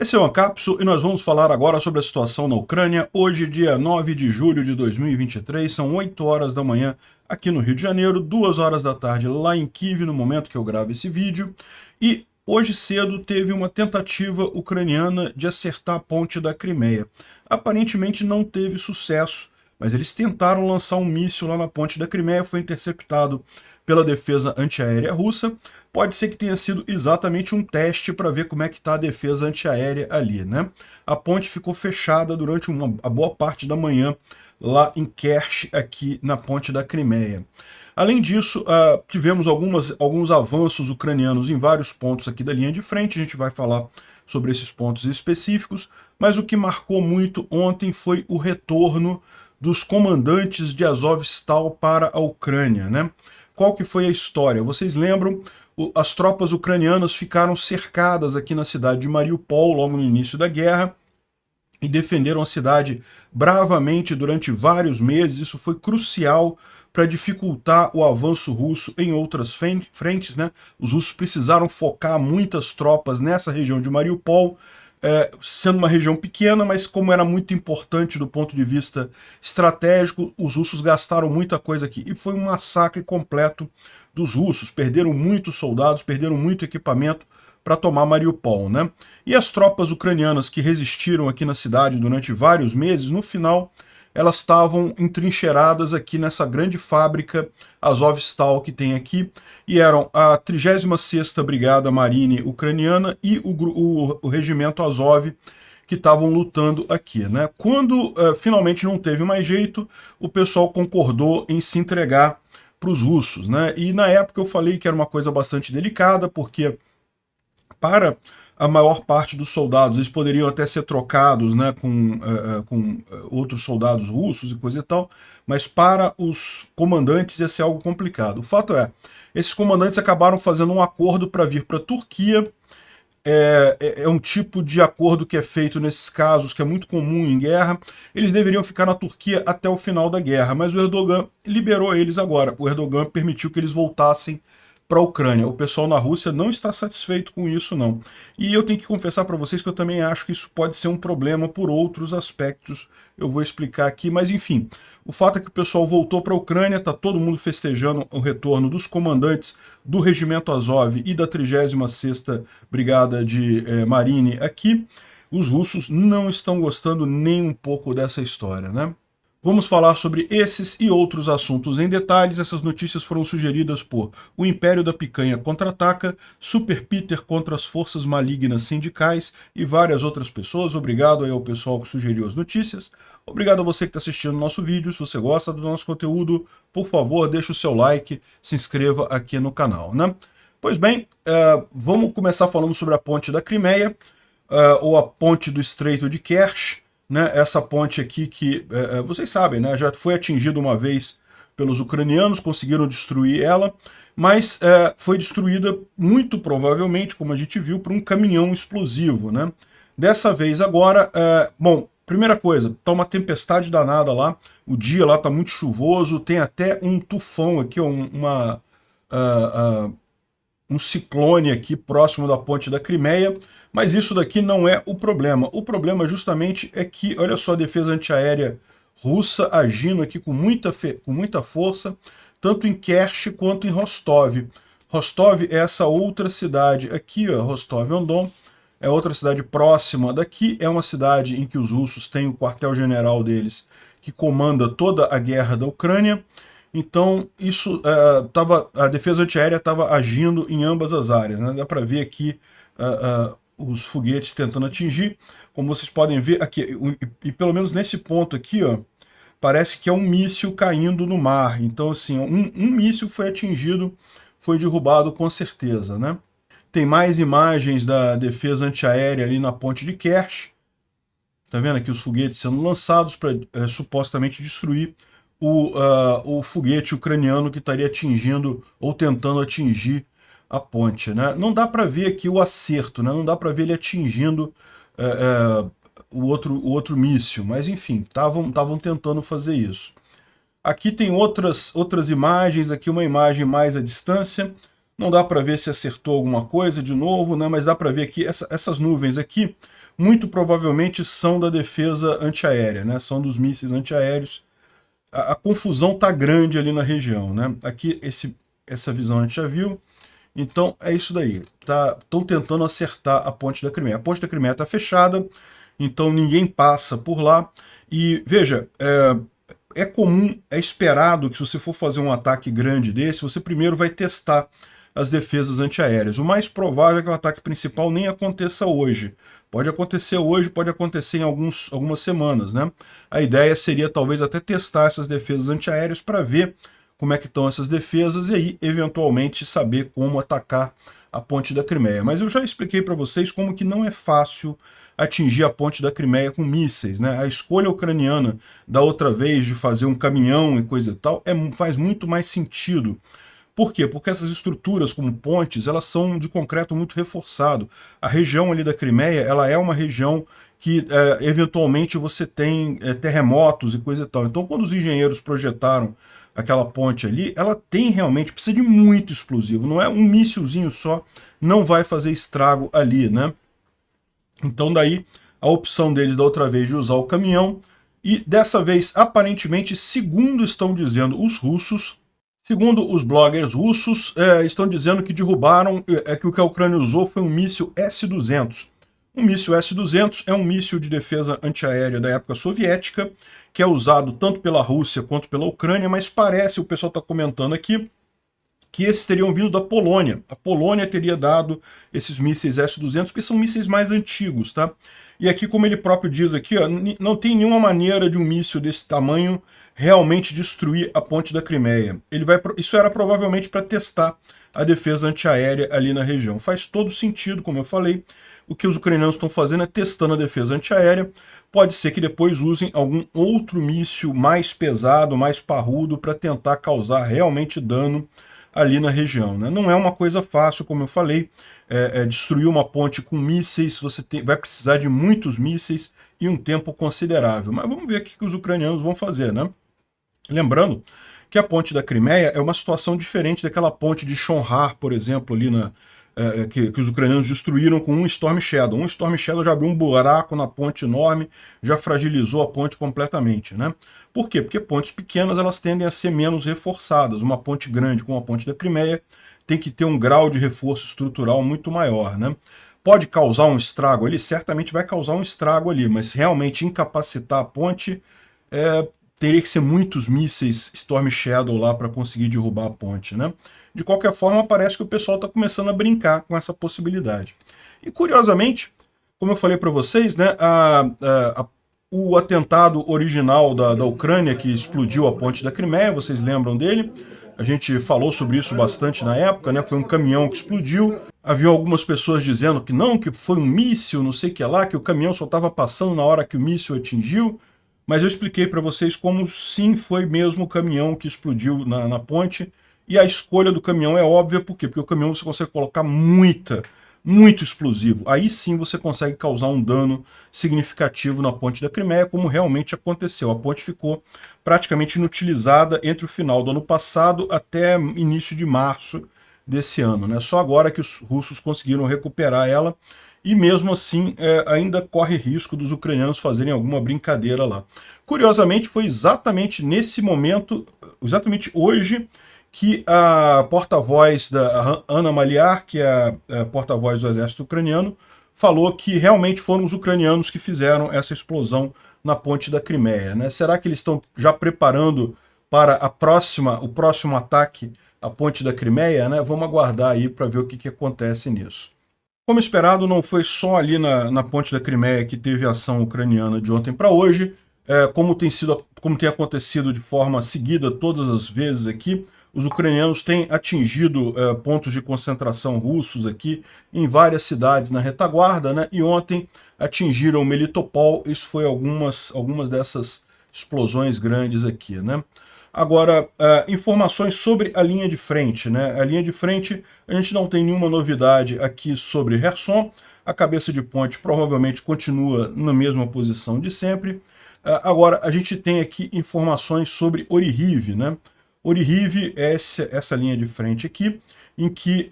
Esse é o Ancapso e nós vamos falar agora sobre a situação na Ucrânia. Hoje, dia 9 de julho de 2023, são 8 horas da manhã aqui no Rio de Janeiro, 2 horas da tarde lá em Kiev, no momento que eu gravo esse vídeo. E hoje cedo teve uma tentativa ucraniana de acertar a ponte da Crimeia. Aparentemente não teve sucesso, mas eles tentaram lançar um míssil lá na ponte da Crimeia, foi interceptado pela defesa antiaérea russa. Pode ser que tenha sido exatamente um teste para ver como é que está a defesa antiaérea ali, né? A ponte ficou fechada durante a boa parte da manhã lá em Kerch, aqui na ponte da Crimeia. Além disso, tivemos alguns avanços ucranianos em vários pontos aqui da linha de frente, a gente vai falar sobre esses pontos específicos, mas o que marcou muito ontem foi o retorno dos comandantes de Azovstal para a Ucrânia, né? Qual que foi a história? Vocês lembram? As tropas ucranianas ficaram cercadas aqui na cidade de Mariupol logo no início da guerra e defenderam a cidade bravamente durante vários meses. Isso foi crucial para dificultar o avanço russo em outras frentes, né? Os russos precisaram focar muitas tropas nessa região de Mariupol, sendo uma região pequena, mas como era muito importante do ponto de vista estratégico, os russos gastaram muita coisa aqui. E foi um massacre completo dos russos. Perderam muitos soldados, perderam muito equipamento para tomar Mariupol, né? E as tropas ucranianas que resistiram aqui na cidade durante vários meses, no final elas estavam entrincheiradas aqui nessa grande fábrica Azovstal que tem aqui, e eram a 36ª Brigada Marine Ucraniana e o Regimento Azov, que estavam lutando aqui, né? Quando finalmente não teve mais jeito, o pessoal concordou em se entregar para os russos, né? E na época eu falei que era uma coisa bastante delicada, porque para a maior parte dos soldados, eles poderiam até ser trocados, né, com outros soldados russos e coisa e tal, mas para os comandantes ia ser algo complicado. O fato é, esses comandantes acabaram fazendo um acordo para vir para a Turquia. É um tipo de acordo que é feito nesses casos, que é muito comum em guerra. Eles deveriam ficar na Turquia até o final da guerra, mas o Erdogan liberou eles agora. O Erdogan permitiu que eles voltassem para a Ucrânia. O pessoal na Rússia não está satisfeito com isso, não. E eu tenho que confessar para vocês que eu também acho que isso pode ser um problema por outros aspectos. Eu vou explicar aqui, mas enfim. O fato é que o pessoal voltou para a Ucrânia, está todo mundo festejando o retorno dos comandantes do Regimento Azov e da 36ª Brigada de Marine aqui. Os russos não estão gostando nem um pouco dessa história, né? Vamos falar sobre esses e outros assuntos em detalhes. Essas notícias foram sugeridas por O Império da Picanha Contra-Ataca, Super Peter contra as Forças Malignas Sindicais e várias outras pessoas. Obrigado aí ao pessoal que sugeriu as notícias. Obrigado a você que está assistindo o nosso vídeo. Se você gosta do nosso conteúdo, por favor, deixe o seu like, se inscreva aqui no canal, né? Pois bem, vamos começar falando sobre a ponte da Crimeia, ou a ponte do Estreito de Kerch, né, essa ponte aqui que, vocês sabem, né, já foi atingida uma vez pelos ucranianos, conseguiram destruir ela, mas foi destruída muito provavelmente, como a gente viu, por um caminhão explosivo, né? Dessa vez agora, bom, primeira coisa, tá uma tempestade danada lá, o dia lá tá muito chuvoso, tem até um tufão aqui, um ciclone aqui próximo da ponte da Crimeia, mas isso daqui não é o problema. O problema justamente é que, olha só, a defesa antiaérea russa agindo aqui com muita força, tanto em Kerch quanto em Rostov. Rostov é essa outra cidade aqui, ó, Rostov-on-Don, é outra cidade próxima daqui, é uma cidade em que os russos têm o quartel-general deles, que comanda toda a guerra da Ucrânia. Então, isso a defesa antiaérea estava agindo em ambas as áreas, né? Dá para ver aqui os foguetes tentando atingir. Como vocês podem ver aqui, e pelo menos nesse ponto aqui, ó, parece que é um míssil caindo no mar. Então, assim, um míssil foi atingido, foi derrubado com certeza, né? Tem mais imagens da defesa antiaérea ali na ponte de Kerch. Tá vendo aqui os foguetes sendo lançados para supostamente destruir o foguete ucraniano que estaria atingindo ou tentando atingir a ponte, né? Não dá para ver aqui o acerto, né? Não dá para ver ele atingindo o outro míssil, mas enfim, estavam tentando fazer isso. Aqui tem outras imagens, aqui uma imagem mais à distância, não dá para ver se acertou alguma coisa de novo, né? Mas dá para ver aqui essas nuvens aqui. muito provavelmente são da defesa antiaérea, né? São dos mísseis antiaéreos. A confusão está grande ali na região, né? Aqui, essa visão a gente já viu. Então, é isso daí. Estão tentando acertar a ponte da Crimeia. A ponte da Crimeia está fechada, então ninguém passa por lá. E, veja, é comum, é esperado que se você for fazer um ataque grande desse, você primeiro vai testar as defesas antiaéreas. O mais provável é que o ataque principal nem aconteça hoje. Pode acontecer hoje, pode acontecer em algumas semanas, né? A ideia seria talvez até testar essas defesas antiaéreas para ver como é que estão essas defesas e aí, eventualmente, saber como atacar a ponte da Crimeia. Mas eu já expliquei para vocês como que não é fácil atingir a ponte da Crimeia com mísseis, né? A escolha ucraniana da outra vez de fazer um caminhão e coisa e tal faz muito mais sentido. Por quê? Porque essas estruturas, como pontes, elas são de concreto muito reforçado. A região ali da Crimeia, ela é uma região que, eventualmente, você tem terremotos e coisa e tal. Então, quando os engenheiros projetaram aquela ponte ali, ela tem realmente, precisa de muito explosivo. Não é um míssilzinho só, não vai fazer estrago ali, né? Então, daí, a opção deles da outra vez de usar o caminhão. E dessa vez, aparentemente, segundo estão dizendo os russos, segundo os bloggers russos, estão dizendo que derrubaram, que o que a Ucrânia usou foi um míssil S-200. Um míssil S-200 é um míssil de defesa antiaérea da época soviética, que é usado tanto pela Rússia quanto pela Ucrânia, mas parece, o pessoal está comentando aqui, que esses teriam vindo da Polônia. A Polônia teria dado esses mísseis S-200, porque são mísseis mais antigos, tá? E aqui, como ele próprio diz aqui, ó, não tem nenhuma maneira de um míssil desse tamanho realmente destruir a ponte da Crimeia. Isso era provavelmente para testar a defesa antiaérea ali na região. Faz todo sentido, como eu falei. O que os ucranianos estão fazendo é testando a defesa antiaérea. Pode ser que depois usem algum outro míssil mais pesado, mais parrudo, para tentar causar realmente dano ali na região, né? Não é uma coisa fácil, como eu falei, destruir uma ponte com mísseis, vai precisar de muitos mísseis e um tempo considerável. Mas vamos ver o que os ucranianos vão fazer, né? Lembrando que a ponte da Crimeia é uma situação diferente daquela ponte de Chonhar, por exemplo, ali que os ucranianos destruíram com um Storm Shadow. Um Storm Shadow já abriu um buraco na ponte enorme, já fragilizou a ponte completamente, né? Por quê? Porque pontes pequenas elas tendem a ser menos reforçadas. Uma ponte grande como a ponte da Crimeia tem que ter um grau de reforço estrutural muito maior, né? Pode causar um estrago ali? Certamente vai causar um estrago ali, mas realmente incapacitar a ponte teria que ser muitos mísseis Storm Shadow lá para conseguir derrubar a ponte, né? De qualquer forma, parece que o pessoal está começando a brincar com essa possibilidade. E, curiosamente, como eu falei para vocês, né, o atentado original da Ucrânia, que explodiu a ponte da Crimeia, vocês lembram dele? A gente falou sobre isso bastante na época, né? Foi um caminhão que explodiu. Havia algumas pessoas dizendo que não, que foi um míssil, não sei o que lá, que o caminhão só estava passando na hora que o míssil atingiu. Mas eu expliquei para vocês como sim foi mesmo o caminhão que explodiu na ponte. E a escolha do caminhão é óbvia, por quê? Porque o caminhão você consegue colocar muito explosivo. Aí sim você consegue causar um dano significativo na ponte da Crimeia, como realmente aconteceu. A ponte ficou praticamente inutilizada entre o final do ano passado até início de março desse ano, né? Só agora que os russos conseguiram recuperar ela. E mesmo assim, ainda corre risco dos ucranianos fazerem alguma brincadeira lá. Curiosamente, foi exatamente nesse momento, exatamente hoje, que a porta-voz da Ana Maliar, que é a porta-voz do exército ucraniano, falou que realmente foram os ucranianos que fizeram essa explosão na ponte da Crimeia, né? Será que eles estão já preparando para o próximo ataque à ponte da Crimeia, né? Vamos aguardar aí para ver o que acontece nisso. Como esperado, não foi só ali na ponte da Crimeia que teve ação ucraniana de ontem para hoje, como tem acontecido de forma seguida todas as vezes aqui, os ucranianos têm atingido pontos de concentração russos aqui em várias cidades na retaguarda, né? E ontem atingiram Melitopol. Isso foi algumas dessas explosões grandes aqui, né? Agora, informações sobre a linha de frente, né? A linha de frente, a gente não tem nenhuma novidade aqui sobre Kherson. A cabeça de ponte provavelmente continua na mesma posição de sempre. Agora, a gente tem aqui informações sobre Oryhiv, né? Oryhiv é essa linha de frente aqui, em que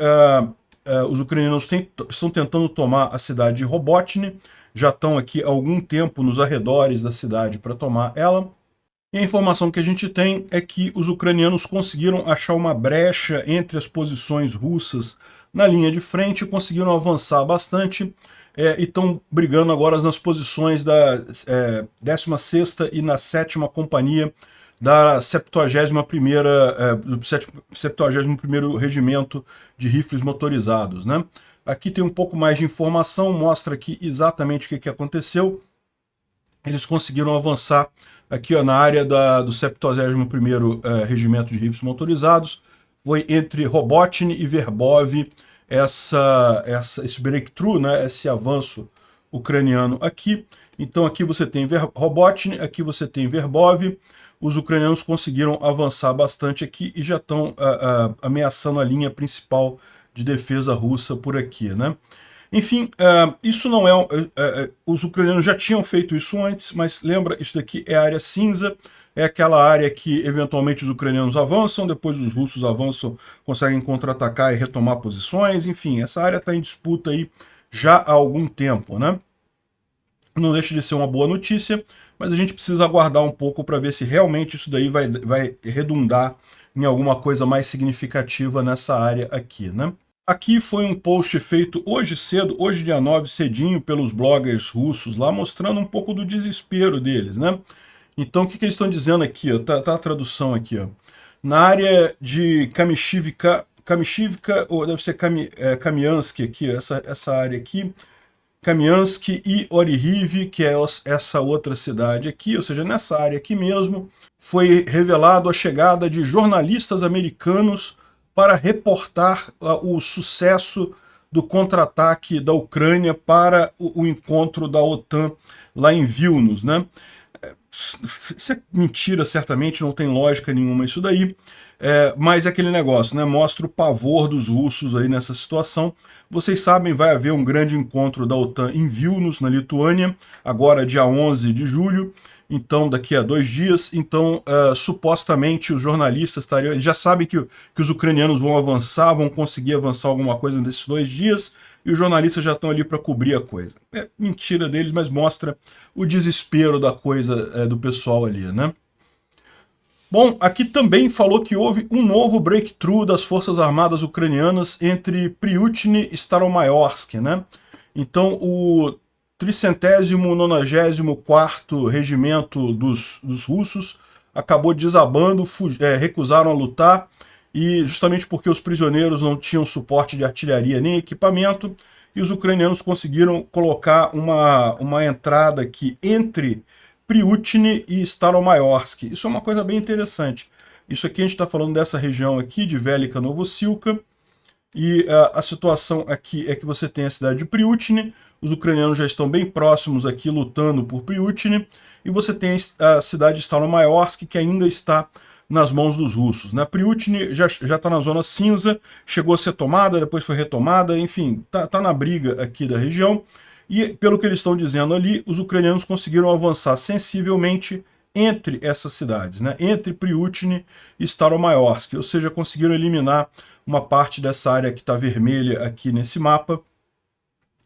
os ucranianos estão tentando tomar a cidade de Robotny. já estão aqui há algum tempo nos arredores da cidade para tomar ela. E a informação que a gente tem é que os ucranianos conseguiram achar uma brecha entre as posições russas na linha de frente, conseguiram avançar bastante e estão brigando agora nas posições da 16ª e na 7ª Companhia da 71º Regimento de Rifles Motorizados, né? Aqui tem um pouco mais de informação, mostra aqui exatamente o que aconteceu. Eles conseguiram avançar aqui ó, na área do 71º Regimento de Rifles Motorizados. Foi entre Robotny e Verbov esse breakthrough, né, esse avanço ucraniano aqui. Então aqui você tem Robotny, aqui você tem Verbov. Os ucranianos conseguiram avançar bastante aqui e já estão ameaçando a linha principal de defesa russa por aqui, né? Enfim, isso não é... os ucranianos já tinham feito isso antes, mas lembra, isso daqui é a área cinza, é aquela área que eventualmente os ucranianos avançam, depois os russos avançam, conseguem contra-atacar e retomar posições, enfim, essa área está em disputa aí já há algum tempo, né? Não deixa de ser uma boa notícia, mas a gente precisa aguardar um pouco para ver se realmente isso daí vai redundar em alguma coisa mais significativa nessa área aqui, né? Aqui foi um post feito hoje cedo, hoje dia 9, cedinho, pelos bloggers russos lá, mostrando um pouco do desespero deles, né? Então, o que eles estão dizendo aqui? Ó, tá a tradução aqui, ó. Na área de Kamishivka, ou deve ser Kamiansk aqui, essa área aqui, Kamiansk e Orihiv, que é essa outra cidade aqui, ou seja, nessa área aqui mesmo, foi revelado a chegada de jornalistas americanos para reportar o sucesso do contra-ataque da Ucrânia para o encontro da OTAN lá em Vilnius, né? Isso é mentira, certamente, não tem lógica nenhuma isso daí, mas é aquele negócio, né? Mostra o pavor dos russos aí nessa situação. Vocês sabem, vai haver um grande encontro da OTAN em Vilnius, na Lituânia, agora dia 11 de julho, então daqui a 2 dias. Então, supostamente os jornalistas estariam... Eles já sabem que os ucranianos vão avançar, vão conseguir avançar alguma coisa nesses 2 dias, e os jornalistas já estão ali para cobrir a coisa. É mentira deles, mas mostra o desespero da coisa do pessoal ali, né? Bom, aqui também falou que houve um novo breakthrough das Forças Armadas Ucranianas entre Pryutny e Staromayorsk, né? Então, o 394º Regimento dos russos acabou desabando, recusaram a lutar, e justamente porque os prisioneiros não tinham suporte de artilharia nem equipamento, e os ucranianos conseguiram colocar uma entrada aqui entre Pryutny e Staromayorsk. Isso é uma coisa bem interessante. Isso aqui a gente está falando dessa região aqui, de Velika Novosilka, e a situação aqui é que você tem a cidade de Pryutny, os ucranianos já estão bem próximos aqui, lutando por Pryutny, e você tem a cidade de Staromayorsk, que ainda está nas mãos dos russos, né? Pryutny já está na zona cinza, chegou a ser tomada, depois foi retomada, enfim, tá na briga aqui da região. E pelo que eles estão dizendo ali, os ucranianos conseguiram avançar sensivelmente entre essas cidades, né? Entre Pryutny e Staromayorsk, ou seja, conseguiram eliminar uma parte dessa área que está vermelha aqui nesse mapa,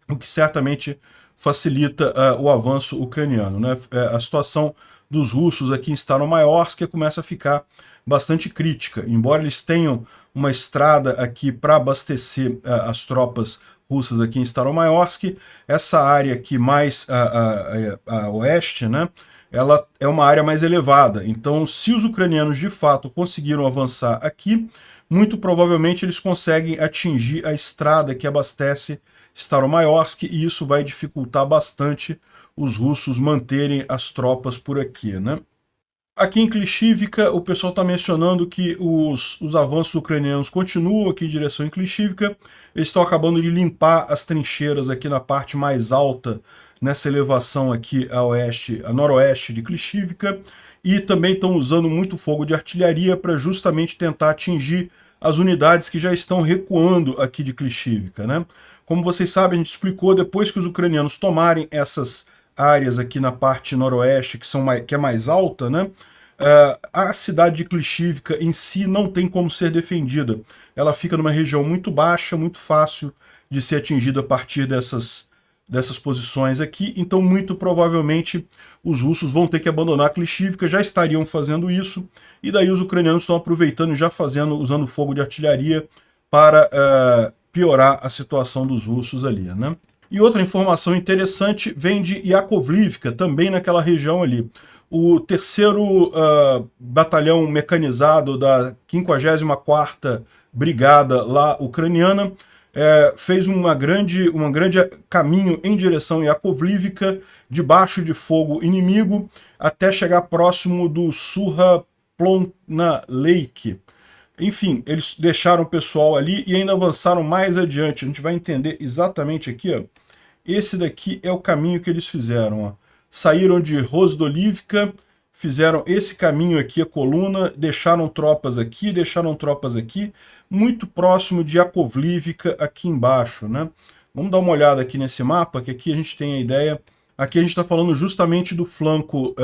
o que certamente facilita o avanço ucraniano, né? A situação dos russos aqui em Staromayorsk começa a ficar bastante crítica. Embora eles tenham uma estrada aqui para abastecer as tropas russas aqui em Staromayorsk, essa área aqui mais a oeste, né, ela é uma área mais elevada. Então, se os ucranianos de fato conseguiram avançar aqui, muito provavelmente eles conseguem atingir a estrada que abastece Staromayorsk, e isso vai dificultar bastante os russos manterem as tropas por aqui, né? Aqui em Klishivka, o pessoal está mencionando que os avanços ucranianos continuam aqui em direção em Klishivka. Eles estão acabando de limpar as trincheiras aqui na parte mais alta, nessa elevação aqui a noroeste de Klishivka, e também estão usando muito fogo de artilharia para justamente tentar atingir as unidades que já estão recuando aqui de Klishivka, né? Como vocês sabem, a gente explicou, depois que os ucranianos tomarem essas áreas aqui na parte noroeste, que é mais alta, né? A cidade de Klishivka em si não tem como ser defendida. Ela fica numa região muito baixa, muito fácil de ser atingida a partir dessas posições aqui, então muito provavelmente os russos vão ter que abandonar Klishchiivka, já estariam fazendo isso, e daí os ucranianos estão aproveitando e já usando fogo de artilharia para piorar a situação dos russos ali, né? E outra informação interessante vem de Yakovlivka, também naquela região ali. O 3º Batalhão Mecanizado da 54ª Brigada lá ucraniana fez um grande caminho em direção a Yakovlivka, debaixo de fogo inimigo, até chegar próximo do Surha-Plonna Lake. Enfim, eles deixaram o pessoal ali e ainda avançaram mais adiante. A gente vai entender exatamente aqui, ó. Esse daqui é o caminho que eles fizeram, ó. Saíram de Rozdolivka, fizeram esse caminho aqui, a coluna, deixaram tropas aqui, muito próximo de Yakovlivka aqui embaixo, né? Vamos dar uma olhada aqui nesse mapa, que aqui a gente tem a ideia. Aqui a gente está falando justamente do flanco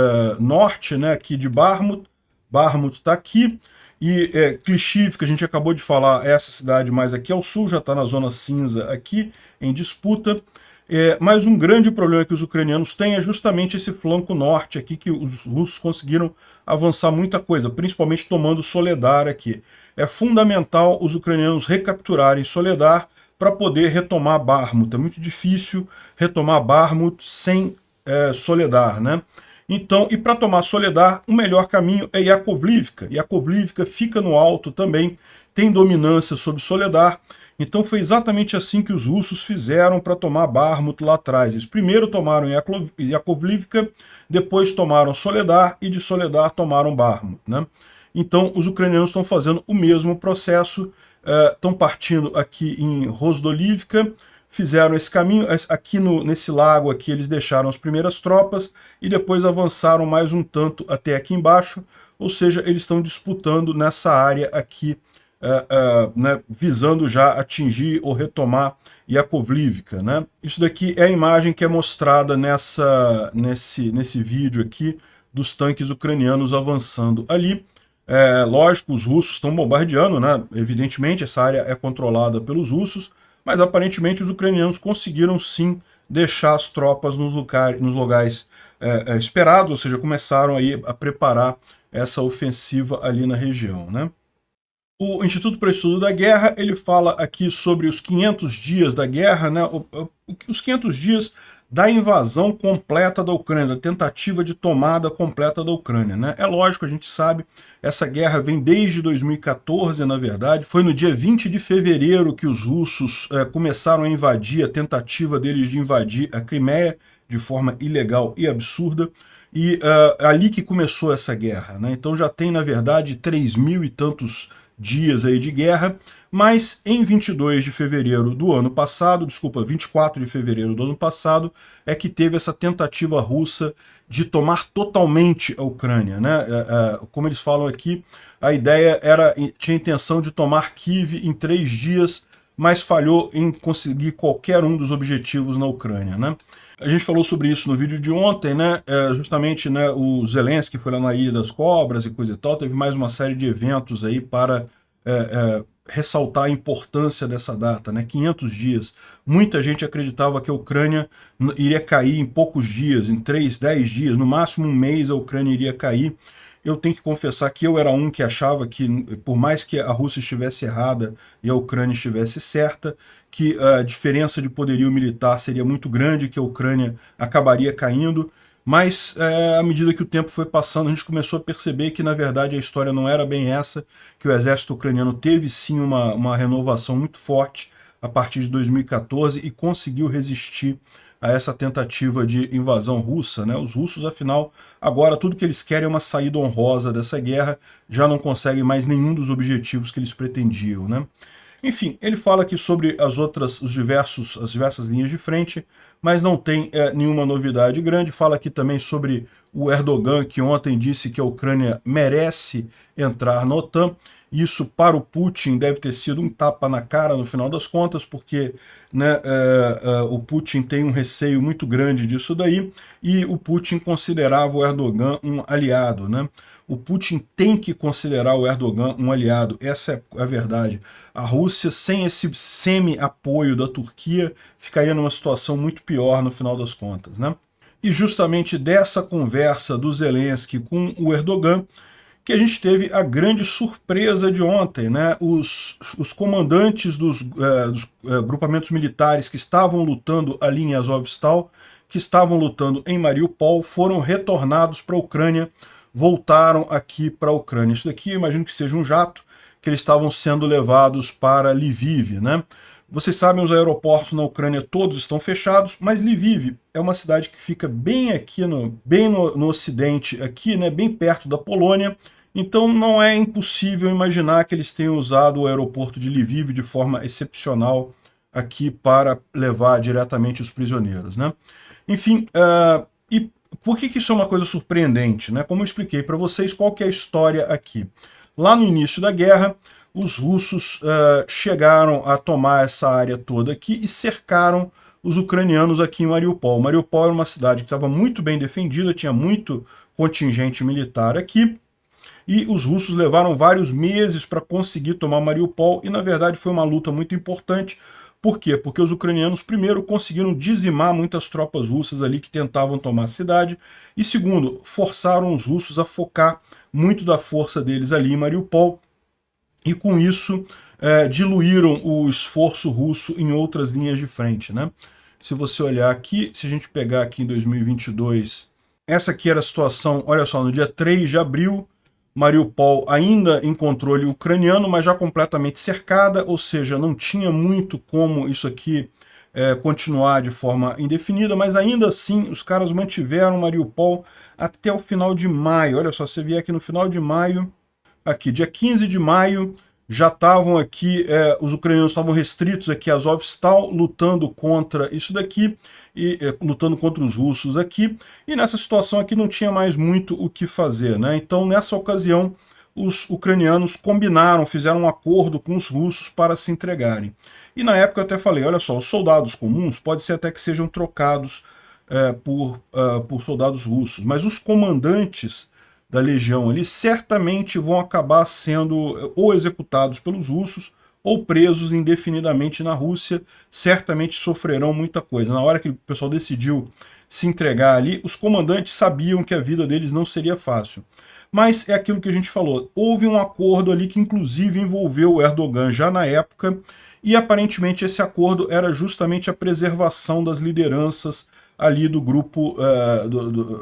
norte, né, aqui de Bakhmut. Bakhmut está aqui. E Klishchiivka, que a gente acabou de falar, é essa cidade mais aqui ao sul, já está na zona cinza aqui, em disputa. Mas um grande problema que os ucranianos têm é justamente esse flanco norte aqui, que os russos conseguiram avançar muita coisa, principalmente tomando Soledar aqui. É fundamental os ucranianos recapturarem Soledar para poder retomar Bakhmut. É muito difícil retomar Bakhmut sem Soledar, né? Então, e para tomar Soledar, o melhor caminho é Yakovlivka. Yakovlivka fica no alto também, tem dominância sobre Soledar. Então foi exatamente assim que os russos fizeram para tomar Bakhmut lá atrás. Eles primeiro tomaram Yakovlivka, depois tomaram Soledar e de Soledar tomaram Bakhmut, né? Então os ucranianos estão fazendo o mesmo processo, estão partindo aqui em Rozdolivka, fizeram esse caminho, aqui nesse lago aqui eles deixaram as primeiras tropas e depois avançaram mais um tanto até aqui embaixo, ou seja, eles estão disputando nessa área aqui, né, visando já atingir ou retomar Yakovlivka, né? Isso daqui é a imagem que é mostrada nesse vídeo aqui dos tanques ucranianos avançando ali. Lógico, os russos estão bombardeando, né? Evidentemente, essa área é controlada pelos russos, mas aparentemente os ucranianos conseguiram sim deixar as tropas nos lugares esperados, ou seja, começaram aí a preparar essa ofensiva ali na região, né? O Instituto para o Estudo da Guerra, ele fala aqui sobre os 500 dias da guerra, né? Os 500 dias da invasão completa da Ucrânia, da tentativa de tomada completa da Ucrânia, né? É lógico, a gente sabe, essa guerra vem desde 2014, na verdade. Foi no dia 20 de fevereiro que os russos começaram a invadir, a tentativa deles de invadir a Crimeia de forma ilegal e absurda. E ali que começou essa guerra, né? Então já tem, na verdade, 3.000 e tantos dias aí de guerra, mas em 22 de fevereiro do ano passado, 24 de fevereiro do ano passado, é que teve essa tentativa russa de tomar totalmente a Ucrânia, né? Como eles falam aqui, a ideia tinha a intenção de tomar Kiev em 3 dias, mas falhou em conseguir qualquer um dos objetivos na Ucrânia, né? A gente falou sobre isso no vídeo de ontem, né? Justamente, né, o Zelensky foi lá na Ilha das Cobras e coisa e tal, teve mais uma série de eventos aí para ressaltar a importância dessa data, né? 500 dias. Muita gente acreditava que a Ucrânia iria cair em poucos dias, em 3, 10 dias, no máximo um mês a Ucrânia iria cair. Eu tenho que confessar que eu era um que achava que, por mais que a Rússia estivesse errada e a Ucrânia estivesse certa, que a diferença de poderio militar seria muito grande, que a Ucrânia acabaria caindo, mas à medida que o tempo foi passando, a gente começou a perceber que, na verdade, a história não era bem essa, que o exército ucraniano teve sim uma renovação muito forte a partir de 2014 e conseguiu resistir a essa tentativa de invasão russa, né? Os russos, afinal, agora tudo que eles querem é uma saída honrosa dessa guerra, já não conseguem mais nenhum dos objetivos que eles pretendiam, né? Enfim, ele fala aqui sobre as diversas linhas de frente, mas não tem nenhuma novidade grande. Fala aqui também sobre o Erdogan, que ontem disse que a Ucrânia merece entrar na OTAN, Isso para o Putin deve ter sido um tapa na cara no final das contas, porque, né, o Putin tem um receio muito grande disso daí, e o Putin considerava o Erdogan um aliado, né? O Putin tem que considerar o Erdogan um aliado, essa é a verdade. A Rússia, sem esse semi-apoio da Turquia, ficaria numa situação muito pior no final das contas, né? E justamente dessa conversa do Zelensky com o Erdogan, que a gente teve a grande surpresa de ontem, né? Os comandantes dos grupamentos militares que estavam lutando ali em Azovstal, que estavam lutando em Mariupol, foram retornados para a Ucrânia, voltaram aqui para a Ucrânia. Isso daqui eu imagino que seja um jato, que eles estavam sendo levados para Lviv, né? Vocês sabem, os aeroportos na Ucrânia todos estão fechados, mas Lviv é uma cidade que fica bem aqui no ocidente, aqui, né, bem perto da Polônia. Então não é impossível imaginar que eles tenham usado o aeroporto de Lviv de forma excepcional aqui para levar diretamente os prisioneiros, né? Enfim, e por que isso é uma coisa surpreendente, né? Como eu expliquei para vocês, qual que é a história aqui? Lá no início da guerra, os russos chegaram a tomar essa área toda aqui e cercaram os ucranianos aqui em Mariupol. Mariupol era uma cidade que estava muito bem defendida, tinha muito contingente militar aqui, e os russos levaram vários meses para conseguir tomar Mariupol, e na verdade foi uma luta muito importante. Por quê? Porque os ucranianos, primeiro, conseguiram dizimar muitas tropas russas ali que tentavam tomar a cidade, e segundo, forçaram os russos a focar muito da força deles ali em Mariupol, e com isso diluíram o esforço russo em outras linhas de frente, né? Se você olhar aqui, se a gente pegar aqui em 2022, essa aqui era a situação, olha só, no dia 3 de abril, Mariupol ainda em controle ucraniano, mas já completamente cercada, ou seja, não tinha muito como isso aqui continuar de forma indefinida, mas ainda assim os caras mantiveram Mariupol até o final de maio. Olha só, você vier aqui no final de maio, aqui, dia 15 de maio, já estavam aqui, os ucranianos estavam restritos aqui a Azovstal, lutando contra isso daqui, e lutando contra os russos aqui, e nessa situação aqui não tinha mais muito o que fazer, né? Então, nessa ocasião, os ucranianos combinaram, fizeram um acordo com os russos para se entregarem. E na época eu até falei, olha só, os soldados comuns pode ser até que sejam trocados por soldados russos, mas os comandantes da legião ali certamente vão acabar sendo ou executados pelos russos ou presos indefinidamente na Rússia, certamente sofrerão muita coisa. Na hora que o pessoal decidiu se entregar ali, os comandantes sabiam que a vida deles não seria fácil. Mas é aquilo que a gente falou, houve um acordo ali que inclusive envolveu o Erdogan já na época, e aparentemente esse acordo era justamente a preservação das lideranças ali do grupo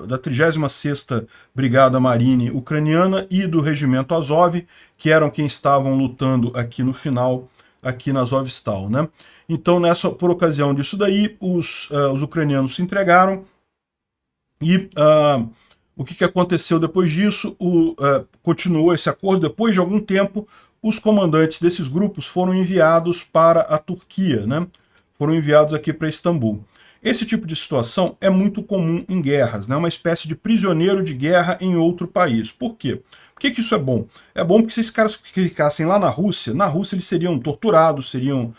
da 36ª Brigada Marine Ucraniana e do Regimento Azov, que eram quem estavam lutando aqui no final, aqui na Azovstal, né? Então, por ocasião disso daí, os ucranianos se entregaram, e o que aconteceu depois disso? Continuou esse acordo. Depois de algum tempo, os comandantes desses grupos foram enviados para a Turquia, né? Foram enviados aqui para Istambul. Esse tipo de situação é muito comum em guerras, né? Uma espécie de prisioneiro de guerra em outro país. Por quê? Por que isso é bom? É bom porque se esses caras ficassem lá na Rússia eles seriam torturados, seriam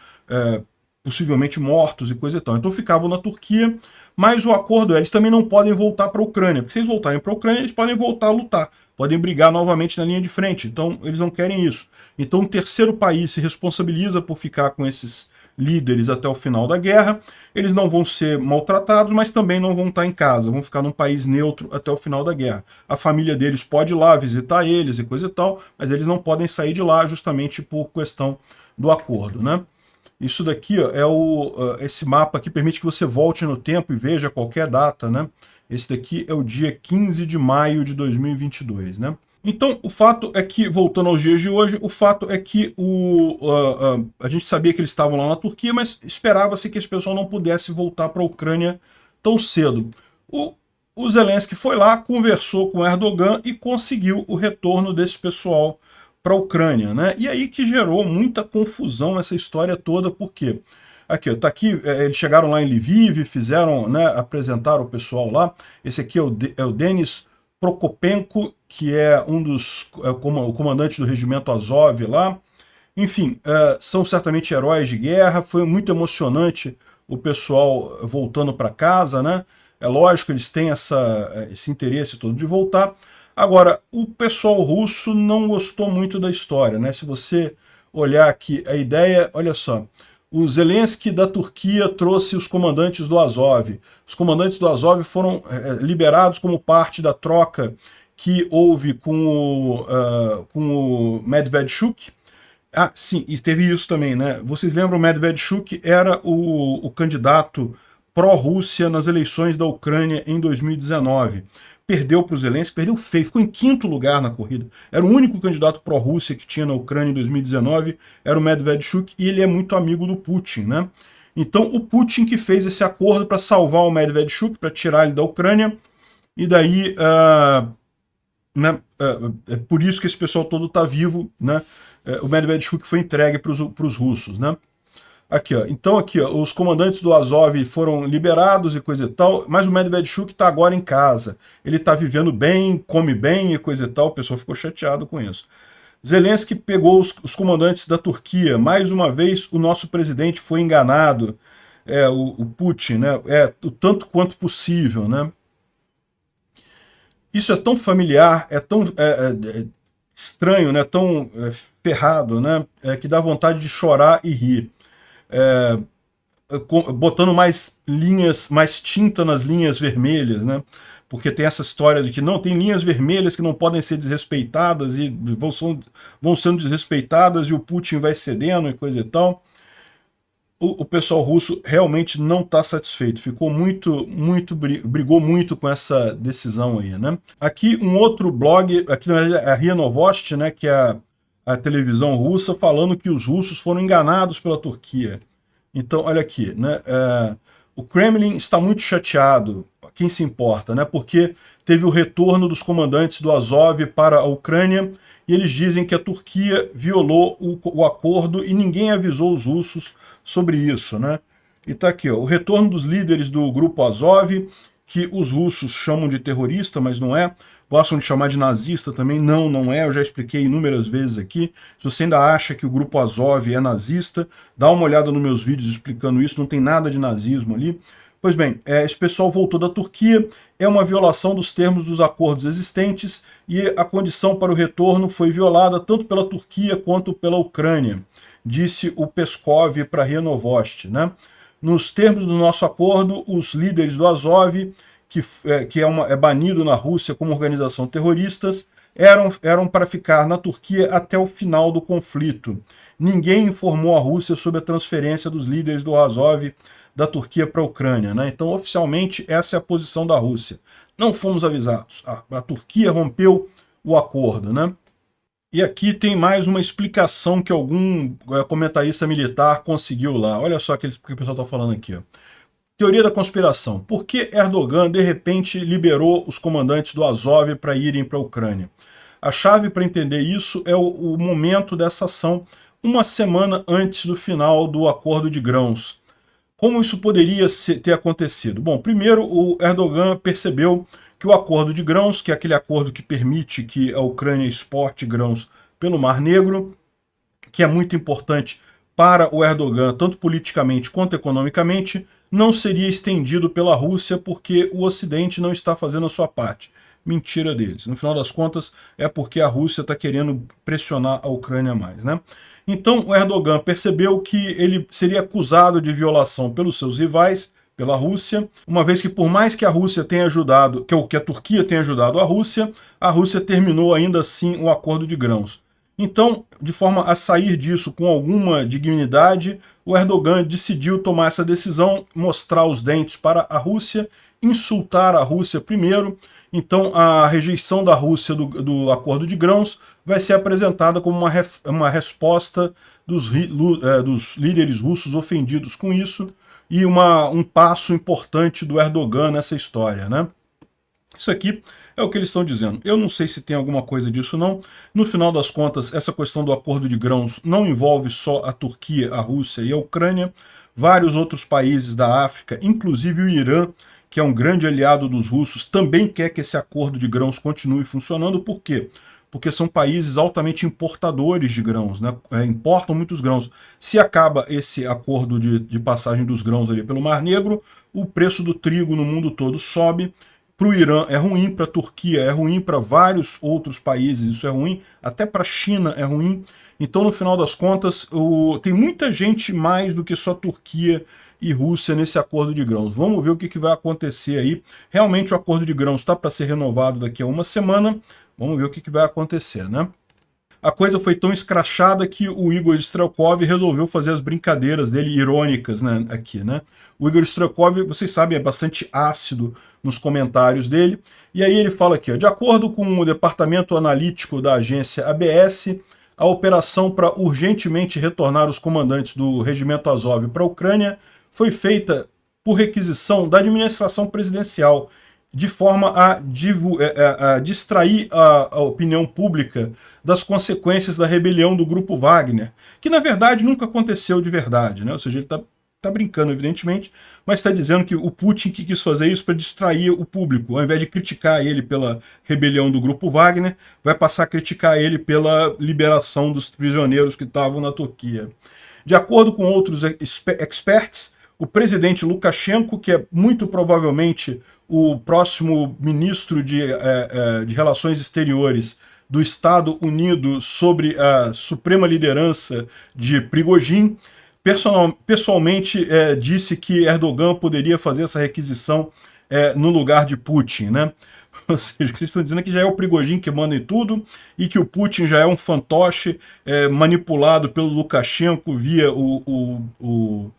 possivelmente mortos e coisa e tal. Então ficavam na Turquia, mas o acordo eles também não podem voltar para a Ucrânia, porque se eles voltarem para a Ucrânia, eles podem voltar a lutar, podem brigar novamente na linha de frente, então eles não querem isso. Então um terceiro país se responsabiliza por ficar com esses líderes até o final da guerra, eles não vão ser maltratados, mas também não vão estar em casa, vão ficar num país neutro até o final da guerra. A família deles pode ir lá visitar eles e coisa e tal, mas eles não podem sair de lá justamente por questão do acordo, né? Isso daqui ó, esse mapa aqui permite que você volte no tempo e veja qualquer data, né? Esse daqui é o dia 15 de maio de 2022, né? Então, o fato é que, voltando aos dias de hoje, o fato é que a gente sabia que eles estavam lá na Turquia, mas esperava-se que esse pessoal não pudesse voltar para a Ucrânia tão cedo. O Zelensky foi lá, conversou com Erdogan e conseguiu o retorno desse pessoal para a Ucrânia, né? E aí que gerou muita confusão essa história toda, porque aqui, ó, tá aqui, eles chegaram lá em Lviv, fizeram, né, apresentaram o pessoal lá. Esse aqui é o Denis Prokopenko, que é o comandante do regimento Azov lá. Enfim, são certamente heróis de guerra. Foi muito emocionante o pessoal voltando para casa, né? É lógico, eles têm esse interesse todo de voltar. Agora, o pessoal russo não gostou muito da história, né? Se você olhar aqui a ideia, olha só, o Zelensky da Turquia trouxe os comandantes do Azov. Os comandantes do Azov foram liberados como parte da troca que houve com o Medvedchuk. Ah, sim, e teve isso também, né? Vocês lembram, o Medvedchuk era o candidato pró-Rússia nas eleições da Ucrânia em 2019. Perdeu para o Zelensky, perdeu feio, ficou em 5º lugar na corrida. Era o único candidato pró-Rússia que tinha na Ucrânia em 2019, era o Medvedchuk, e ele é muito amigo do Putin, né? Então, o Putin que fez esse acordo para salvar o Medvedchuk, para tirar ele da Ucrânia, e daí, né, é por isso que esse pessoal todo está vivo, né? O Medvedchuk foi entregue para os russos, né? Aqui, ó. Então, aqui, ó, os comandantes do Azov foram liberados e coisa e tal, mas o Medvedchuk está agora em casa. Ele está vivendo bem, come bem e coisa e tal. O pessoal ficou chateado com isso. Zelensky pegou os comandantes da Turquia. Mais uma vez, o nosso presidente foi enganado. O Putin, né? O tanto quanto possível, né? Isso é tão familiar, é tão estranho, né? Tão ferrado, né? Que dá vontade de chorar e rir. Botando mais linhas, mais tinta nas linhas vermelhas, né? Porque tem essa história de que não, tem linhas vermelhas que não podem ser desrespeitadas e vão sendo desrespeitadas e o Putin vai cedendo e coisa e tal. O pessoal russo realmente não está satisfeito, brigou muito com essa decisão aí, né? Aqui um outro blog, aqui é a RIA Novosti, né, que é a televisão russa, falando que os russos foram enganados pela Turquia. Então, olha aqui, né? O Kremlin está muito chateado, quem se importa, né? Porque teve o retorno dos comandantes do Azov para a Ucrânia e eles dizem que a Turquia violou o acordo e ninguém avisou os russos sobre isso, né? E tá aqui, ó, o retorno dos líderes do grupo Azov, que os russos chamam de terrorista, mas não é. Gostam de chamar de nazista também. Não, não é. Eu já expliquei inúmeras vezes aqui. Se você ainda acha que o grupo Azov é nazista, dá uma olhada nos meus vídeos explicando isso. Não tem nada de nazismo ali. Pois bem, esse pessoal voltou da Turquia. É uma violação dos termos dos acordos existentes e a condição para o retorno foi violada tanto pela Turquia quanto pela Ucrânia, disse o Peskov para a RIA Novosti, né? Nos termos do nosso acordo, os líderes do Azov, que é banido na Rússia como organização terrorista, eram para ficar na Turquia até o final do conflito. Ninguém informou a Rússia sobre a transferência dos líderes do Azov da Turquia para a Ucrânia, né? Então, oficialmente, essa é a posição da Rússia. Não fomos avisados. A Turquia rompeu o acordo, né? E aqui tem mais uma explicação que algum comentarista militar conseguiu lá. Olha só o que o pessoal está falando aqui, ó. Teoria da conspiração. Por que Erdogan, de repente, liberou os comandantes do Azov para irem para a Ucrânia? A chave para entender isso é o momento dessa ação, uma semana antes do final do acordo de grãos. Como isso poderia ter acontecido? Bom, primeiro, o Erdogan percebeu que o acordo de grãos, que é aquele acordo que permite que a Ucrânia exporte grãos pelo Mar Negro, que é muito importante para o Erdogan, tanto politicamente quanto economicamente, não seria estendido pela Rússia porque o Ocidente não está fazendo a sua parte. Mentira deles. No final das contas, é porque a Rússia está querendo pressionar a Ucrânia mais, né? Então, o Erdogan percebeu que ele seria acusado de violação pelos seus rivais, pela Rússia, uma vez que por mais que a Rússia tenha ajudado, que a Turquia tenha ajudado a Rússia terminou ainda assim o acordo de grãos. Então, de forma a sair disso com alguma dignidade, o Erdogan decidiu tomar essa decisão, mostrar os dentes para a Rússia, insultar a Rússia primeiro. Então, a rejeição da Rússia do acordo de grãos vai ser apresentada como uma resposta dos líderes russos ofendidos com isso, e um passo importante do Erdogan nessa história, né? Isso aqui é o que eles estão dizendo. Eu não sei se tem alguma coisa disso não. No final das contas, essa questão do acordo de grãos não envolve só a Turquia, a Rússia e a Ucrânia. Vários outros países da África, inclusive o Irã, que é um grande aliado dos russos, também quer que esse acordo de grãos continue funcionando. Por quê? Porque são países altamente importadores de grãos, né? Importam muitos grãos. Se acaba esse acordo de passagem dos grãos ali pelo Mar Negro, o preço do trigo no mundo todo sobe. Para o Irã é ruim, para a Turquia é ruim, para vários outros países isso é ruim, até para a China é ruim. Então, no final das contas, tem muita gente mais do que só Turquia e Rússia nesse acordo de grãos. Vamos ver o que vai acontecer aí. Realmente o acordo de grãos está para ser renovado daqui a uma semana. Vamos ver o que vai acontecer, né? A coisa foi tão escrachada que o Igor Strelkov resolveu fazer as brincadeiras dele irônicas, né, aqui, né? O Igor Strelkov, vocês sabem, é bastante ácido nos comentários dele. E aí ele fala aqui, ó, de acordo com o departamento analítico da agência ABS, a operação para urgentemente retornar os comandantes do regimento Azov para a Ucrânia foi feita por requisição da administração presidencial, de forma a distrair a opinião pública das consequências da rebelião do grupo Wagner, que na verdade nunca aconteceu de verdade, né? Ou seja, ele está brincando, evidentemente, mas está dizendo que o Putin que quis fazer isso para distrair o público, ao invés de criticar ele pela rebelião do grupo Wagner, vai passar a criticar ele pela liberação dos prisioneiros que estavam na Turquia. De acordo com outros experts, o presidente Lukashenko, que é muito provavelmente o próximo ministro de Relações Exteriores do Estado Unido sobre a suprema liderança de Prigozhin, pessoalmente disse que Erdogan poderia fazer essa requisição no lugar de Putin, né? Ou seja, eles estão dizendo que já é o Prigozhin que manda em tudo e que o Putin já é um fantoche manipulado pelo Lukashenko via o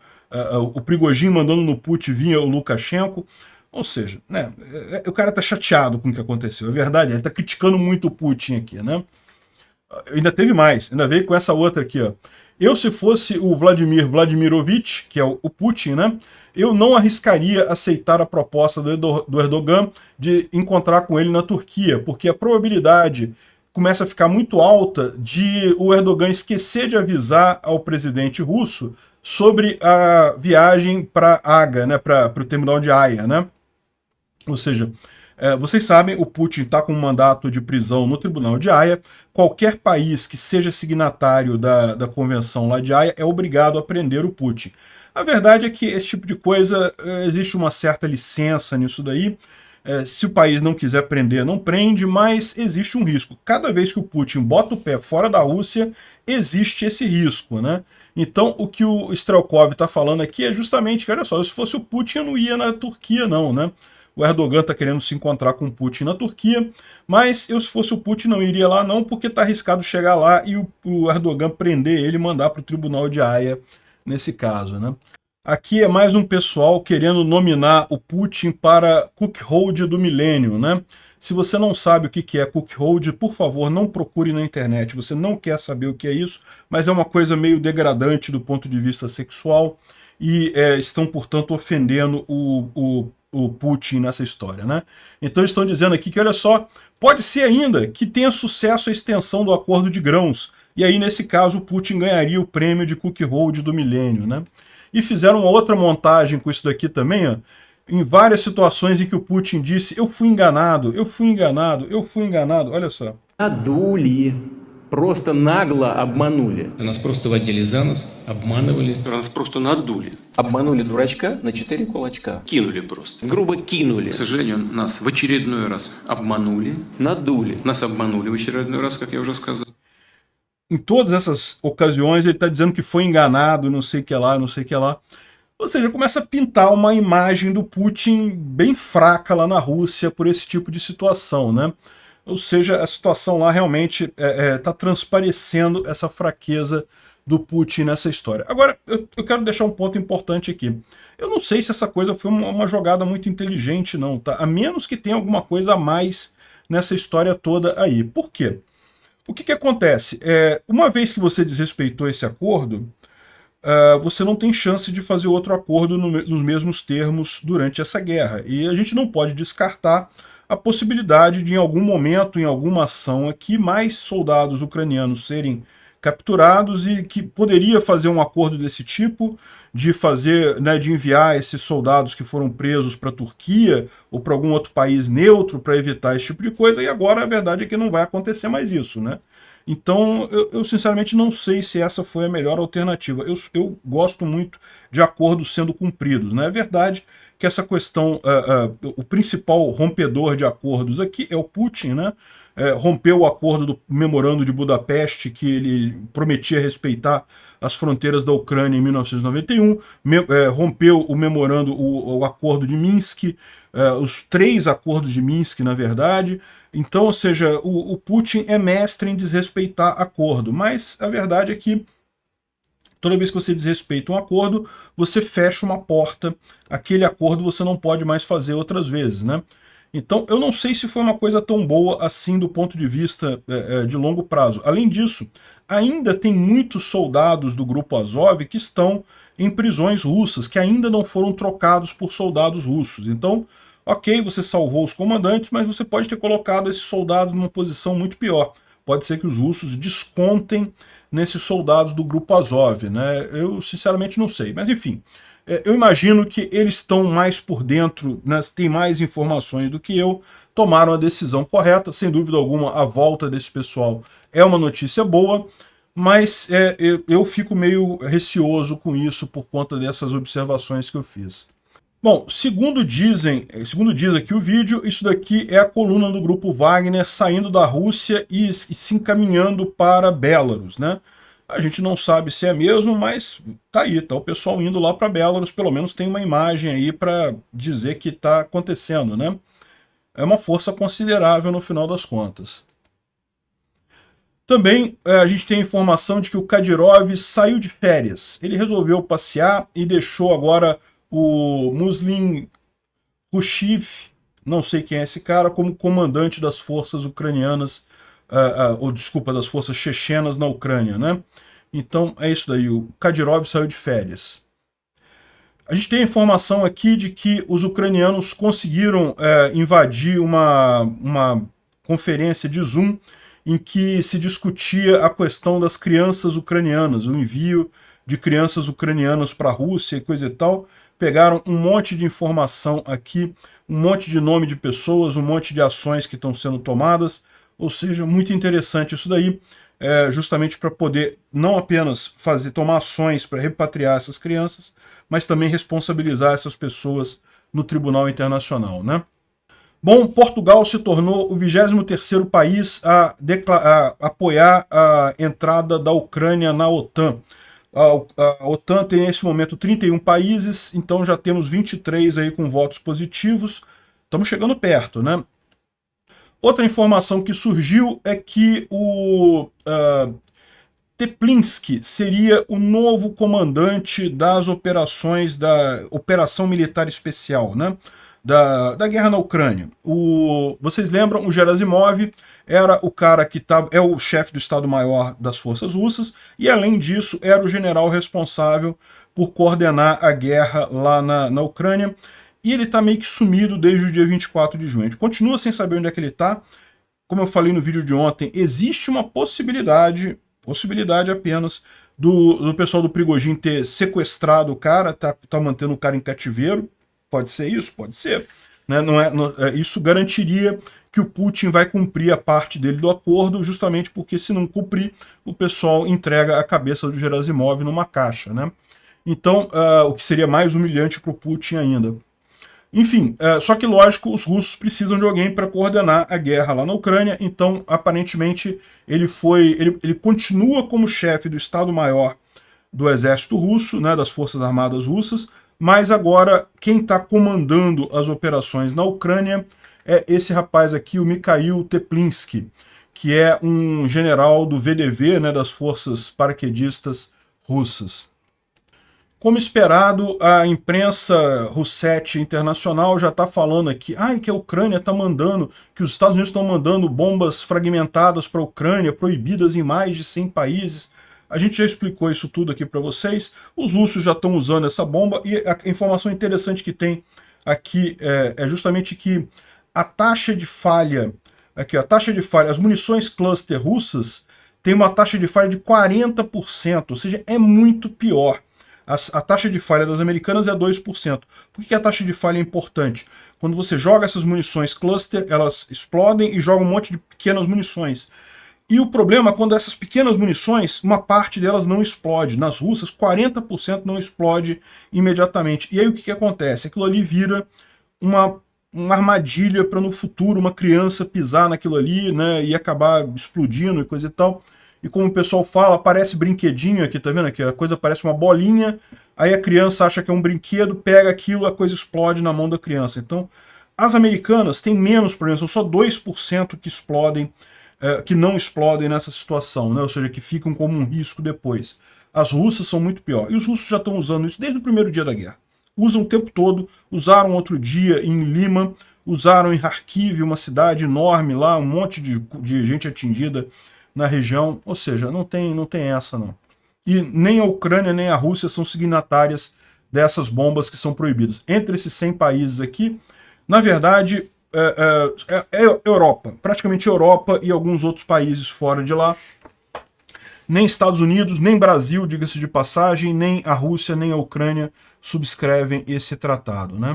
Prigozhin mandando no Putin via o Lukashenko. Ou seja, né, o cara tá chateado com o que aconteceu. É verdade, ele tá criticando muito o Putin aqui, né? Ainda teve mais, ainda veio com essa outra aqui, ó. Eu, se fosse o Vladimir Vladimirovich, que é o Putin, né? Eu não arriscaria aceitar a proposta do Erdogan de encontrar com ele na Turquia, porque a probabilidade começa a ficar muito alta de o Erdogan esquecer de avisar ao presidente russo sobre a viagem para Haga, né? Para o terminal de Haia, né? Ou seja, vocês sabem, o Putin está com um mandato de prisão no Tribunal de Haia. Qualquer país que seja signatário da convenção lá de Haia é obrigado a prender o Putin. A verdade é que esse tipo de coisa, existe uma certa licença nisso daí. Se o país não quiser prender, não prende, mas existe um risco. Cada vez que o Putin bota o pé fora da Rússia, existe esse risco, né? Então, o que o Strelkov está falando aqui é justamente que, olha só, se fosse o Putin, eu não ia na Turquia, não, né? O Erdogan está querendo se encontrar com o Putin na Turquia, mas eu, se fosse o Putin, não iria lá não, porque está arriscado chegar lá e o Erdogan prender ele e mandar para o Tribunal de Haia, nesse caso, né? Aqui é mais um pessoal querendo nominar o Putin para Cookhold do milênio, né? Se você não sabe o que é Cookhold, por favor, não procure na internet. Você não quer saber o que é isso, mas é uma coisa meio degradante do ponto de vista sexual e estão, portanto, ofendendo o Putin nessa história, né? Então eles estão dizendo aqui que, olha só, pode ser ainda que tenha sucesso a extensão do acordo de grãos, e aí, nesse caso, o Putin ganharia o prêmio de Cookhold do milênio, né? E fizeram uma outra montagem com isso daqui também, ó, em várias situações em que o Putin disse: eu fui enganado, eu fui enganado, eu fui enganado. Olha só. Надули, просто нагло обманули. Нас просто водили за нос, обманывали. Нас просто надули. Обманули дурачка на 4 кулачка. Кинули просто. Грубо кинули. К сожалению, нас в очередной раз обманули. Надули. Нас обманули в очередной раз, как я уже сказал. Em todas essas ocasiões ele está dizendo que foi enganado, não sei o que lá, não sei o que lá. Ou seja, começa a pintar uma imagem do Putin bem fraca lá na Rússia por esse tipo de situação, né? Ou seja, a situação lá realmente está transparecendo essa fraqueza do Putin nessa história. Agora, eu quero deixar um ponto importante aqui. Eu não sei se essa coisa foi uma jogada muito inteligente, não, tá? A menos que tenha alguma coisa a mais nessa história toda aí. Por quê? O que acontece? Uma vez que você desrespeitou esse acordo, você não tem chance de fazer outro acordo nos mesmos termos durante essa guerra. E a gente não pode descartar a possibilidade de, em algum momento, em alguma ação aqui, mais soldados ucranianos serem capturados e que poderia fazer um acordo desse tipo, de fazer, né, de enviar esses soldados que foram presos para a Turquia ou para algum outro país neutro para evitar esse tipo de coisa, e agora a verdade é que não vai acontecer mais isso, né? Então, eu sinceramente não sei se essa foi a melhor alternativa. Eu gosto muito de acordos sendo cumpridos, né? É verdade que essa questão, o principal rompedor de acordos aqui é o Putin, né? Rompeu o acordo do Memorando de Budapeste, que ele prometia respeitar as fronteiras da Ucrânia em 1991, rompeu o memorando, o acordo de Minsk, os 3 acordos de Minsk, na verdade. Então, ou seja, o Putin é mestre em desrespeitar acordo, mas a verdade é que toda vez que você desrespeita um acordo, você fecha uma porta, aquele acordo você não pode mais fazer outras vezes, né? Então, eu não sei se foi uma coisa tão boa assim do ponto de vista de longo prazo. Além disso, ainda tem muitos soldados do Grupo Azov que estão em prisões russas, que ainda não foram trocados por soldados russos. Então, ok, você salvou os comandantes, mas você pode ter colocado esses soldados numa posição muito pior. Pode ser que os russos descontem nesses soldados do Grupo Azov, né? Eu, sinceramente, não sei. Mas, enfim, eu imagino que eles estão mais por dentro, né, têm mais informações do que eu, tomaram a decisão correta. Sem dúvida alguma, a volta desse pessoal é uma notícia boa, mas eu fico meio receoso com isso por conta dessas observações que eu fiz. Bom, segundo diz aqui o vídeo, isso daqui é a coluna do Grupo Wagner saindo da Rússia e se encaminhando para Belarus, né? A gente não sabe se é mesmo, mas tá aí, tá o pessoal indo lá para Belarus, pelo menos tem uma imagem aí para dizer que está acontecendo, né? É uma força considerável no final das contas. Também a gente tem a informação de que o Kadyrov saiu de férias. Ele resolveu passear e deixou agora o Muslim Khrushchev, não sei quem é esse cara, como comandante das forças ucranianas, ou desculpa, das forças chechenas na Ucrânia, né? Então é isso daí, o Kadyrov saiu de férias. A gente tem a informação aqui de que os ucranianos conseguiram invadir uma conferência de Zoom em que se discutia a questão das crianças ucranianas, o envio de crianças ucranianas para a Rússia e coisa e tal. Pegaram um monte de informação aqui, um monte de nome de pessoas, um monte de ações que estão sendo tomadas, ou seja, muito interessante isso daí, justamente para poder não apenas tomar ações para repatriar essas crianças, mas também responsabilizar essas pessoas no Tribunal Internacional, né? Bom, Portugal se tornou o 23º país a apoiar a entrada da Ucrânia na OTAN. A OTAN tem nesse momento 31 países, então já temos 23 aí com votos positivos. Estamos chegando perto, né? Outra informação que surgiu é que o Teplinsky seria o novo comandante das operações da Operação Militar Especial, né? Da guerra na Ucrânia. Vocês lembram, o Gerasimov era o cara que é o chefe do Estado-Maior das forças russas e, além disso, era o general responsável por coordenar a guerra lá na Ucrânia. E ele está meio que sumido desde o dia 24 de junho. A gente continua sem saber onde é que ele está. Como eu falei no vídeo de ontem, existe uma possibilidade apenas, do pessoal do Prigozhin ter sequestrado o cara, tá mantendo o cara em cativeiro. Pode ser isso? Pode ser. Né? Isso garantiria que o Putin vai cumprir a parte dele do acordo, justamente porque, se não cumprir, o pessoal entrega a cabeça do Gerasimov numa caixa, né? Então, o que seria mais humilhante para o Putin ainda. Enfim, só que, lógico, os russos precisam de alguém para coordenar a guerra lá na Ucrânia, então, aparentemente, ele continua como chefe do Estado-Maior do exército russo, né, das Forças Armadas russas, mas agora quem está comandando as operações na Ucrânia é esse rapaz aqui, o Mikhail Teplinsky, que é um general do VDV, né, das Forças Paraquedistas Russas. Como esperado, a imprensa russete internacional já está falando aqui que a Ucrânia está mandando, que os Estados Unidos estão mandando bombas fragmentadas para a Ucrânia, proibidas em mais de 100 países. A gente já explicou isso tudo aqui para vocês. Os russos já estão usando essa bomba e a informação interessante que tem aqui é justamente que a taxa de falha, as munições cluster russas tem uma taxa de falha de 40%, ou seja, é muito pior. A taxa de falha das americanas é 2%. Por que a taxa de falha é importante? Quando você joga essas munições cluster, elas explodem e jogam um monte de pequenas munições. E o problema é quando essas pequenas munições, uma parte delas não explode. Nas russas, 40% não explode imediatamente. E aí o que acontece? Aquilo ali vira uma armadilha para no futuro uma criança pisar naquilo ali, né, e acabar explodindo e coisa e tal. E como o pessoal fala, parece brinquedinho aqui, tá vendo aqui? A coisa parece uma bolinha, aí a criança acha que é um brinquedo, pega aquilo, a coisa explode na mão da criança. Então, as americanas têm menos problemas, são só 2% que explodem, que não explodem nessa situação, né? Ou seja, que ficam como um risco depois. As russas são muito pior. E os russos já estão usando isso desde o primeiro dia da guerra. Usam o tempo todo, usaram outro dia em Lima, usaram em Kharkiv, uma cidade enorme lá, um monte de gente atingida na região, ou seja, não tem essa não. E nem a Ucrânia nem a Rússia são signatárias dessas bombas que são proibidas. Entre esses 100 países aqui, na verdade, é Europa, praticamente Europa e alguns outros países fora de lá. Nem Estados Unidos, nem Brasil, diga-se de passagem, nem a Rússia, nem a Ucrânia subscrevem esse tratado, né?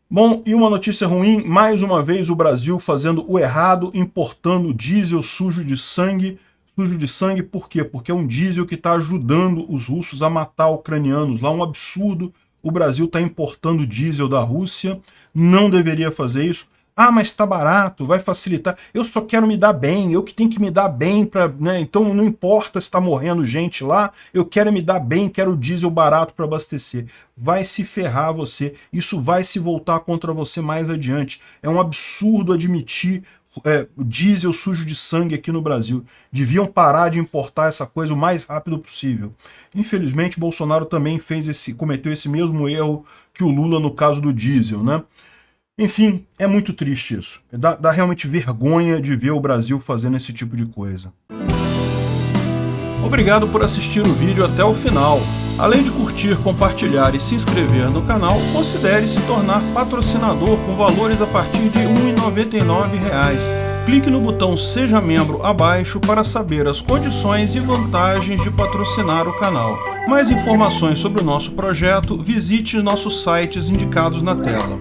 Bom, e uma notícia ruim, mais uma vez o Brasil fazendo o errado, importando diesel sujo de sangue. Sujo de sangue por quê? Porque é um diesel que está ajudando os russos a matar ucranianos. Lá um absurdo, o Brasil está importando diesel da Rússia, não deveria fazer isso. Ah, mas está barato, vai facilitar. Eu só quero me dar bem, eu que tenho que me dar bem, né? Então não importa se está morrendo gente lá, eu quero me dar bem, quero diesel barato para abastecer. Vai se ferrar você, isso vai se voltar contra você mais adiante. É um absurdo admitir diesel sujo de sangue aqui no Brasil. Deviam parar de importar essa coisa o mais rápido possível. Infelizmente, Bolsonaro também cometeu esse mesmo erro que o Lula no caso do diesel, né? Enfim, é muito triste isso. Dá realmente vergonha de ver o Brasil fazendo esse tipo de coisa. Obrigado por assistir o vídeo até o final. Além de curtir, compartilhar e se inscrever no canal, considere se tornar patrocinador com valores a partir de R$ 1,99. Clique no botão Seja Membro abaixo para saber as condições e vantagens de patrocinar o canal. Mais informações sobre o nosso projeto, visite nossos sites indicados na tela.